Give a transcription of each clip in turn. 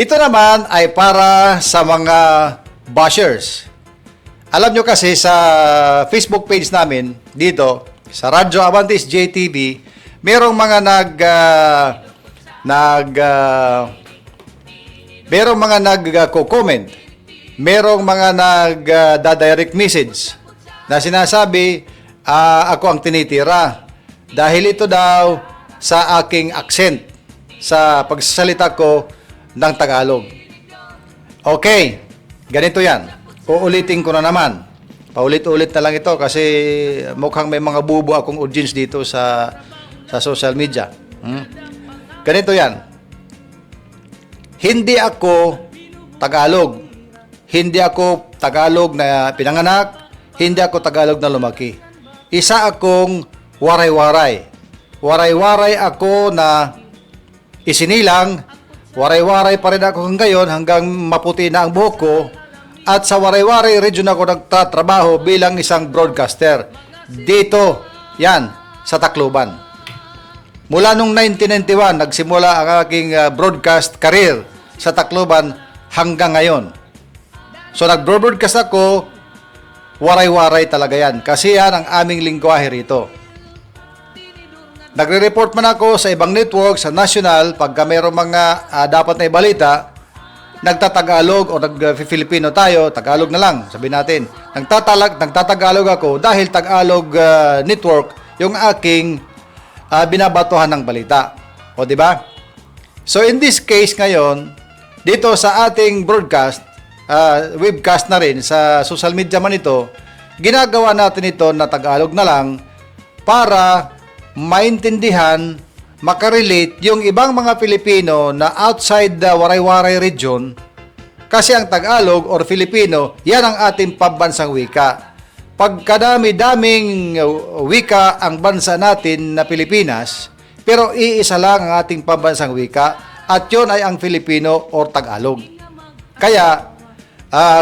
Ito naman ay para sa mga bashers. Alam nyo kasi sa Facebook page namin dito, sa Radyo Avantis JTV, merong mga nagko-comment, merong mga nagda-direct message na sinasabi ako ang tinitira dahil ito daw sa aking accent sa pagsasalita ko ng Tagalog. Okay, ganito yan. Uulitin ko na naman. Paulit-ulit na lang ito kasi mukhang may mga bubo akong audience dito sa social media. Ganito yan. Hindi ako Tagalog. Hindi ako Tagalog na pinanganak. Hindi ako Tagalog na lumaki. Isa akong waray-waray. Waray-waray ako na isinilang. Waray-waray pa rin ako ngayon hanggang maputi na ang buhok ko. At sa waray-waray region ako nagtatrabaho bilang isang broadcaster. Dito, yan, sa Tacloban. Mula nung 1991, nagsimula ang aking broadcast career sa Tacloban hanggang ngayon. So nag-broadcast ako, waray-waray talaga yan. Kasi yan ang aming lingwahe rito. Nagre-report man ako sa ibang network, sa national, pagka mayroong mga dapat na ibalita, nagtatagalog o nag-Filipino tayo, Tagalog na lang, sabihin natin. Nagtatagalog ako dahil Tagalog network yung aking binabatuhan ng balita. O, di ba? So, in this case ngayon, dito sa ating broadcast, webcast na rin, sa social media man ito, ginagawa natin ito na Tagalog na lang para maintindihan, makarelate yung ibang mga Pilipino na outside the Waray-Waray region kasi ang Tagalog or Filipino, yan ang ating pambansang wika. Pagkadami-daming wika ang bansa natin na Pilipinas, pero iisa lang ang ating pambansang wika at yun ay ang Filipino or Tagalog. Kaya,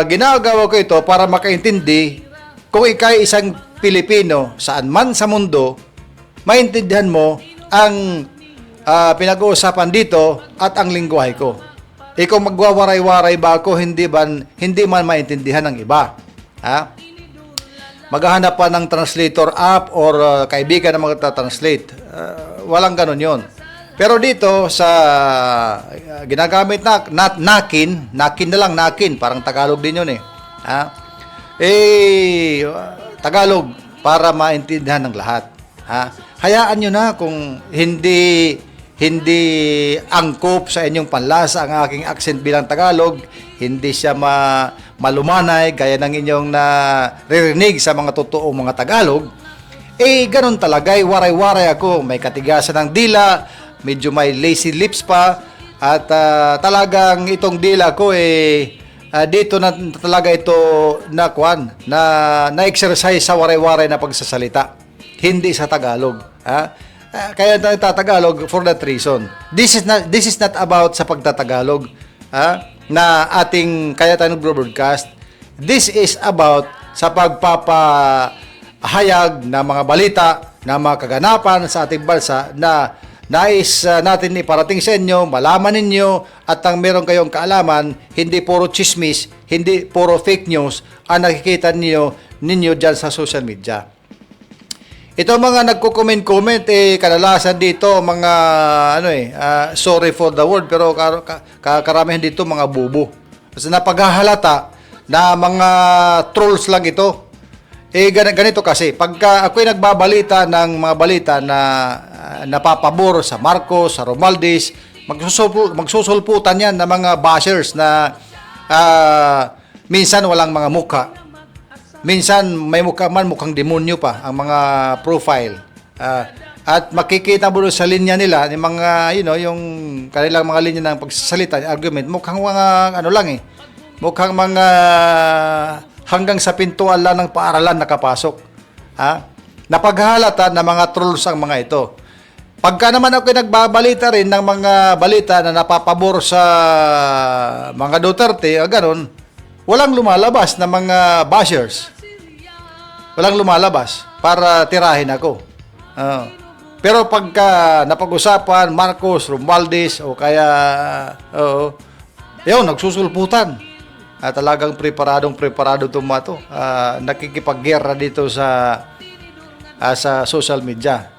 ginagawa ko ito para makaintindi kung ikay isang Pilipino saan man sa mundo, maintindihan mo ang pinag-uusapan dito at ang lingwahe ko. Ikaw magwawaray-waray ba ako, hindi man maintindihan ng iba. Ha? Maghahanap pa ng translator app or kaibigan na magta-translate. Walang ganun yon. Pero dito sa ginagamit nakin na lang, nakin, parang Tagalog din yun eh. Ha? Tagalog para maintindihan ng lahat. Ha? Hayaan nyo na kung hindi angkop sa inyong panlasa ang aking accent bilang Tagalog, hindi siya malumanay gaya ng inyong naririnig sa mga totoong mga Tagalog, ganun talaga, waray-waray ako, may katigasan ng dila, medyo may lazy lips pa, at talagang itong dila ko dito na talaga ito na-exercise sa waray-waray na pagsasalita. Hindi sa Tagalog. Kaya nagtatagalog for that reason. This is not about sa pagtatagalog na ating kaya tayo nag-broadcast. This is about sa pagpapahayag na mga balita, na mga kaganapan sa ating bansa na nais natin iparating sa inyo, malaman ninyo at ang meron kayong kaalaman, hindi puro chismis, hindi puro fake news ang nakikita ninyo dyan sa social media. Ito mga nagko-comment, kadalasan dito mga sorry for the word, pero karamihan dito mga bubo. Kasi napaghahalata na mga trolls lang ito. Ganito kasi, pagka ako'y nagbabalita ng mga balita na napapabor sa Marcos, sa Romualdez, magsusulputan yan ng mga bashers na minsan walang mga mukha. Minsan may mukhang demonyo pa ang mga profile. At makikita mo sa linya nila ng mga yung kanilang mga linya ng pagsasalita, argument, mukhang mga mukhang mga hanggang sa pintuan lang ng paaralan nakapasok. Napaghalata na mga trolls ang mga ito. Pagka naman ako nagbabalita rin ng mga balita na napapabor sa mga Duterte, ganun, walang lumalabas na mga bashers. Walang lumalabas para tirahin ako. Pero pagka napag-usapan Marcos, Romualdez o kaya Yun, nagsusulputan. Talagang preparado itong mga to. Nakikipaggera dito sa social media.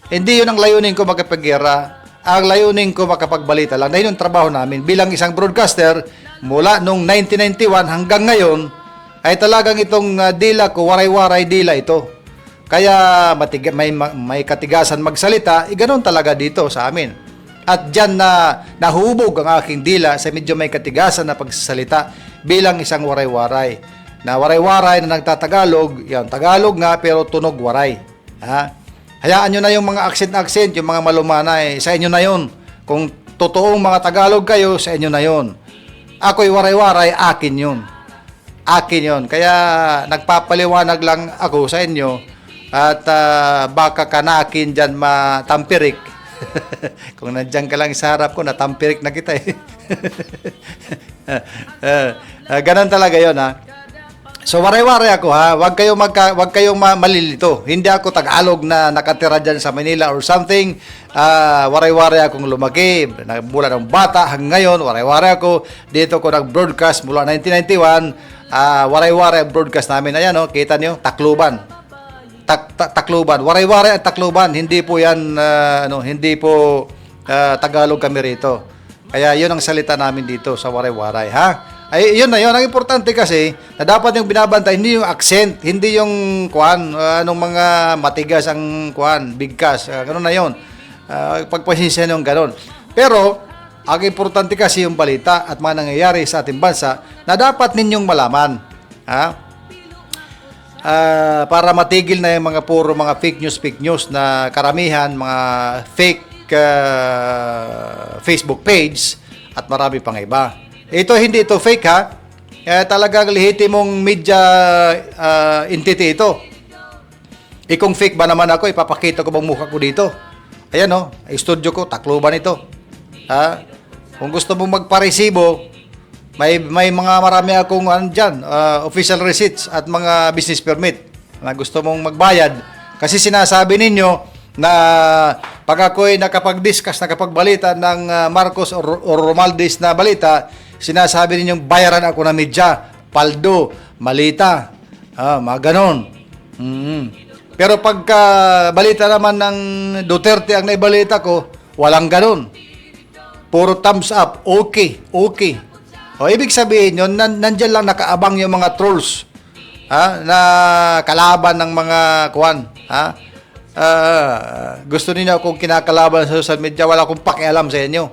Hindi yun ang layunin ko makipaggera. Ang layunin ko makapagbalita lang. Dahil yung trabaho namin bilang isang broadcaster, mula nung 1991 hanggang ngayon, ay talagang itong dila ko, waray-waray dila ito. Kaya may katigasan magsalita, ganoon talaga dito sa amin. At dyan na nahubog ang aking dila sa medyo may katigasan na pagsasalita bilang isang waray-waray. Na waray-waray na nagtatagalog, yan, Tagalog nga pero tunog waray. Hayaan nyo na yung mga accent-accent, yung mga malumanay, sa inyo na yun. Kung totoong mga Tagalog kayo, sa inyo na yun. Ako'y waray-waray, akin yun. Akin yun. Kaya nagpapaliwanag lang ako sa inyo at baka kanakin dyan matampirik. Kung nandyan ka lang sa harap ko, natampirik na kita eh. Ganon talaga yun So waray-waray ako Wag kayong malilito. Hindi ako Tagalog na nakatira diyan sa Manila or something. Waray-waray akong lumaki mula ng bata hanggang ngayon. Waray-waray ako. Dito ko nag-broadcast mula 1991. Waray-waray ang broadcast namin. Ayan kita niyo, Tacloban. Tacloban. Waray-waray ang Tacloban. Hindi po 'yan hindi po Tagalog kami rito. Kaya 'yun ang salita namin dito sa waray-waray, Ay, yun na yun. Ang importante kasi, na dapat yung binabantay, hindi yung accent, hindi yung anong mga matigas ang bigkas. Ganun na yun. Pagpasensya yung ganun. Pero, ang importante kasi yung balita at mga nangyayari sa ating bansa na dapat ninyong malaman. Para matigil na yung mga puro mga fake news na karamihan, mga fake Facebook page at marami pang iba. Hindi ito fake talagang lehitimong media entity ito. Kung fake ba naman ako, ipapakita ko bang mukha ko dito? Ayan studio ko, Tacloban ito. Kung gusto mong magparesibo, may mga marami akong official receipts at mga business permit na gusto mong magbayad. Kasi sinasabi ninyo na pag ako'y nakapag-discuss, nakapagbalita ng Marcos or Romualdez na balita, sinasabi ninyong bayaran ako ng media, paldo, malita, mga ganon. Pero pagka balita naman ng Duterte ang naibalita ko, walang ganon. Puro thumbs up, okay. Ibig sabihin yun, nandyan lang nakaabang yung mga trolls na kalaban ng mga gusto niyo akong kinakalaban sa social media, wala akong pakialam sa inyo.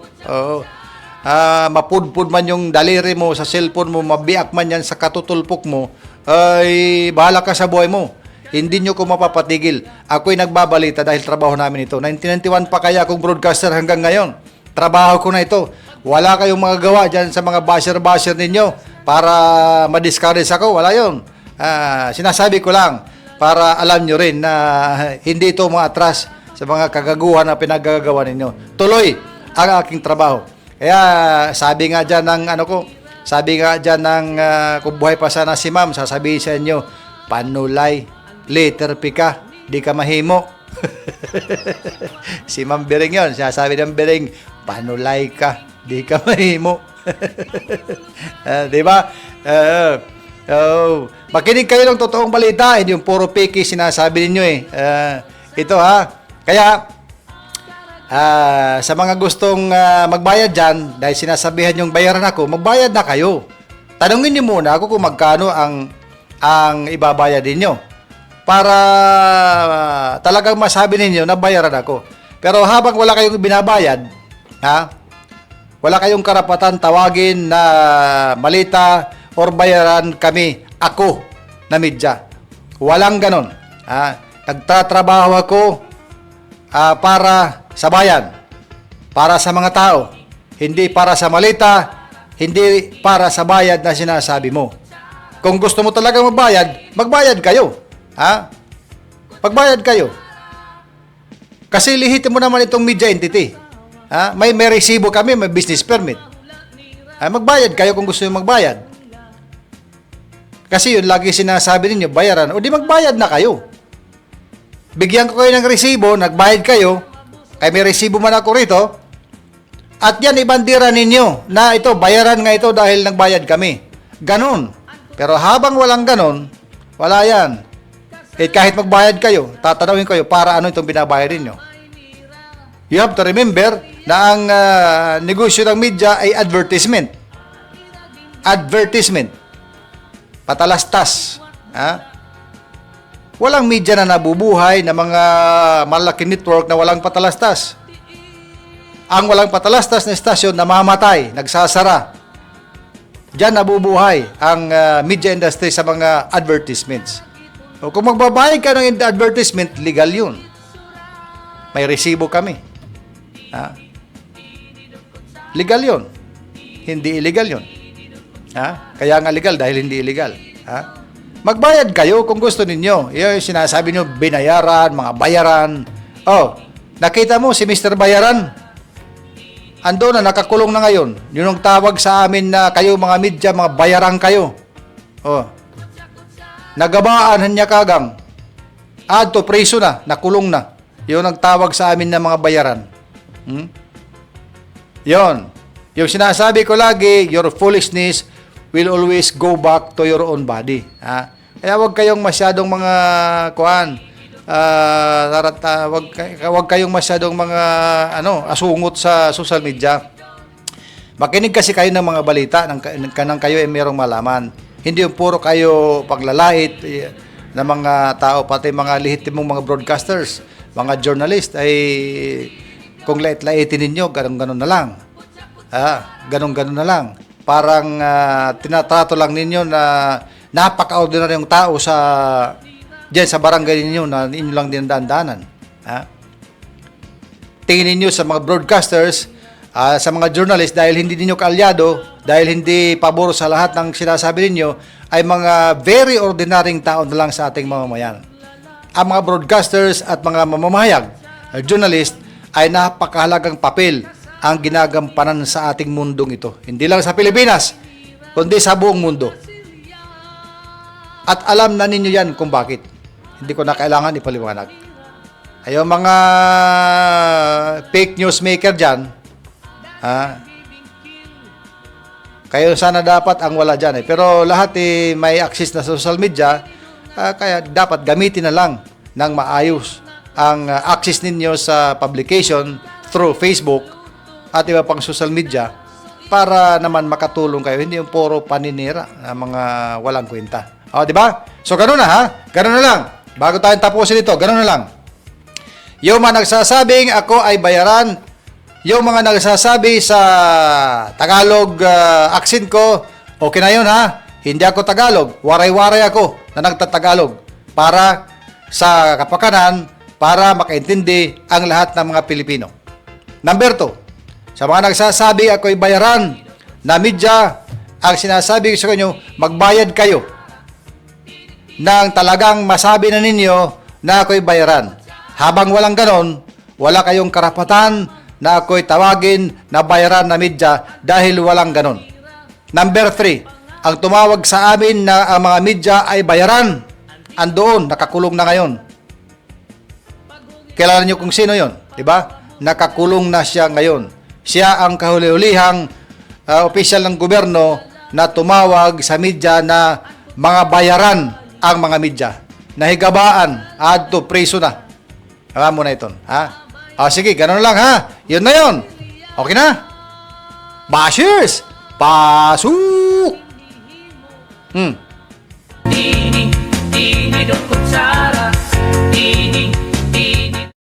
Mapudpud man yung daliri mo sa cellphone mo, mabiak man yan sa katutulpok mo, ay bahala ka sa buhay mo. Hindi nyo ko mapapatigil. Ako'y nagbabalita dahil trabaho namin ito. 1991 pa kaya akong broadcaster hanggang ngayon. Trabaho ko na ito. Wala kayong magagawa dyan sa mga basher-basher ninyo para ma-discourage ako. Wala yun. Sinasabi ko lang para alam nyo rin na hindi ito maatras sa mga kagaguhan na pinagagawa ninyo. Tuloy ang aking trabaho. Kaya sabi nga dyan ng kung buhay pa sana si ma'am, sasabihin sa inyo, panulay, later pika, di ka mahimo. Si Ma'am Bering yun, sinasabi ng Bering, panulay ka, di ka mahimo. Diba? Makinig kayo ng totoong balita, hindi yung puro piki sinasabi ninyo ito Kaya, sa mga gustong magbayad dyan, dahil sinasabihan yung bayaran ako, magbayad na kayo. Tanungin niyo muna ako kung magkano ang ibabayad ninyo para talagang masabi ninyo na bayaran ako. Pero habang wala kayong binabayad, wala kayong karapatan tawagin na malita or bayaran kami, ako na media. Walang ganon. Nagtatrabaho ako para sa bayan, para sa mga tao, hindi para sa malita, hindi para sa bayad na sinasabi mo. Kung gusto mo talaga magbayad kayo. Magbayad kayo. Kasi lihitin mo naman itong media entity. May resibo kami, may business permit. Magbayad kayo kung gusto nyo magbayad. Kasi yun lagi sinasabi ninyo, bayaran. O di magbayad na kayo. Bigyan ko kayo ng resibo, nagbayad kayo, kaya may resibo man ako rito, At yan ibandira ninyo na ito, bayaran nga ito dahil nagbayad kami. Ganon. Pero habang walang ganon, wala yan. Kahit magbayad kayo, tatanungin kayo para ano itong binabayad ninyo. You have to remember na ang negosyo ng media ay advertisement. Advertisement. Patalastas. Ha? Walang media na nabubuhay na mga malaking network na walang patalastas. Ang walang patalastas na estasyon namamatay, nagsasara. Diyan nabubuhay ang media industry sa mga advertisements. O kung magbabayad ka ng advertisement, legal yun. May resibo kami. Ha? Legal yun. Hindi illegal yun. Ha? Kaya nga legal dahil hindi illegal. Ha? Magbayad kayo kung gusto ninyo. Yung sinasabi nyo, binayaran, mga bayaran. Oh, nakita mo si Mr. Bayaran? Ando na, nakakulong na ngayon. Yun ang tawag sa amin na kayo mga media, mga bayaran kayo. Oh. Nagabaan niya kagang. Adto, preso na, nakulong na. Yun ang tawag sa amin na mga bayaran. Yun. Yung sinasabi ko lagi, your foolishness will always go back to your own body. Ha? Kaya huwag kayong masyadong mga wag kayong masyadong mga asungot sa social media. Makinig kasi kayo ng mga balita nang kayo ay merong malaman. Hindi yung puro kayo paglalait ng mga tao, pati mga lehitimong mga broadcasters, mga journalist ay kung lait-laitin ninyo, ganun-ganun na lang. Ganun-ganun na lang. Parang tinatrato lang ninyo na napaka-ordinaryong tao diyan sa barangay ninyo na inyo lang din dandanan. Tingin ninyo sa mga broadcasters, sa mga journalists, dahil hindi ninyo kaalyado, dahil hindi pabor sa lahat ng sinasabi ninyo, ay mga very ordinaryong tao na lang sa ating mamamayan. Ang mga broadcasters at mga mamamahayag, journalist, ay napakahalagang papel ang ginagampanan sa ating mundong ito. Hindi lang sa Pilipinas, kundi sa buong mundo. At alam na ninyo yan kung bakit. Hindi ko na kailangan ipaliwanag. Ayaw mga fake news maker dyan, kayo sana dapat ang wala dyan. Pero lahat may access na social media, kaya dapat gamitin na lang ng maayos ang access ninyo sa publication through Facebook at iba pang social media para naman makatulong kayo. Hindi yung puro paninira na mga walang kwenta. O, di ba? So, ganun na ha? Ganun na lang. Bago tayo tapusin ito, ganun na lang. Yung mga nagsasabing ako ay bayaran, yung mga nagsasabi sa Tagalog accent ko, okay na yun ha? Hindi ako Tagalog. Waray-waray ako na nagtatagalog para sa kapakanan, para makaintindi ang lahat ng mga Pilipino. Number 2, sa mga nagsasabi ako'y bayaran na media, ang sinasabi ko sa inyo, magbayad kayo nang talagang masabi na ninyo na ako'y bayaran. Habang walang ganon, wala kayong karapatan na ako'y tawagin na bayaran na media dahil walang ganon. Number 3, ang tumawag sa amin na ang mga media ay bayaran, andoon, nakakulong na ngayon. Kilala niyo kung sino yon, di ba? Nakakulong na siya ngayon. Siya ang kahuli-hulihang opisyal ng gobyerno na tumawag sa media na mga bayaran ang mga media. Nahigabaan, adto, preso na. Alam mo na ito, ha? Sige, ganun lang, ha? Yun na yun. Okay na? Bashers! Pasok!